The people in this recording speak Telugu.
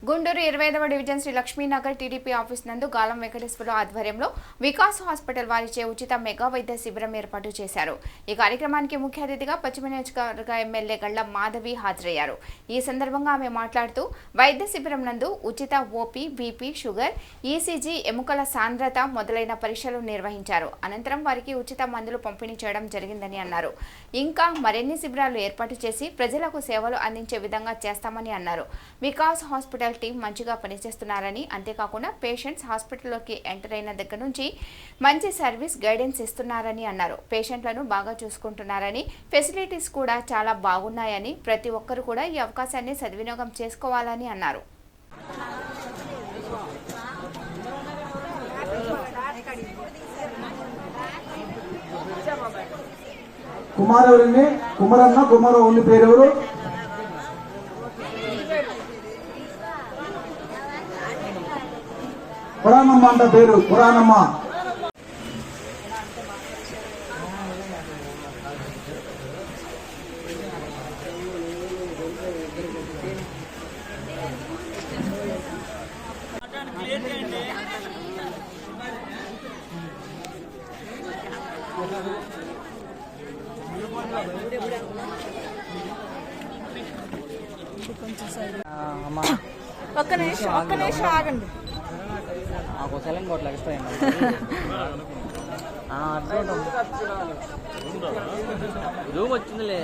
గుంటూరు 25వ division Shri Lakshminagar TDP office నందు గాలం వెంకటేశ్వర ఆధ్వర్యంలో వికాస్ హాస్పిటల్ వారిచే ఉచిత మెగా వైద్య శిబిరం ఏర్పాటు చేశారు. ఈ కార్యక్రమానికి ముఖ్య అతిథిగా పశ్చిమ నియోజకవర్గ ఎమ్మెల్యే గళ్ల మాధవి హాజరయ్యారు. ఈ సందర్భంగా ఆమె మాట్లాడుతూ వైద్య శిబిరం నందు ఉచిత ఓపీ, బీపీ, షుగర్, ఈసీజీ, ఎముకల సాంద్రత మొదలైన పరీక్షలు నిర్వహించారు. అనంతరం వారికి ఉచిత మందులు పంపిణీ చేయడం జరిగిందని అన్నారు. ఇంకా మరిన్ని శిబిరాలు ఏర్పాటు చేసి ప్రజలకు సేవలు అందించే విధంగా చేస్తామని అన్నారు. వికాస్ హాస్పిటల్ టీం మంచిగా పనిచేస్తున్నారని, అంతేకాకుండా పేషెంట్స్ హాస్పిటల్లోకి ఎంటర్ అయిన దగ్గర నుంచి మంచి సర్వీస్ గైడెన్స్ ఇస్తున్నారని అన్నారు. పేషెంట్లను బాగా చూసుకుంటున్నారని, ఫెసిలిటీస్ కూడా చాలా బాగున్నాయని, ప్రతి ఒక్కరు కూడా ఈ అవకాశాన్ని సద్వినియోగం చేసుకోవాలని అన్నారు. కుమారవరిని కుమారన్న కుమారవల్లి పేరెవరు? పురాణమ్మ అంట పేరు. పురాణమ్మ ఒక్క నిమిషం ఆగండి. రూమ్ వచ్చిందిలే.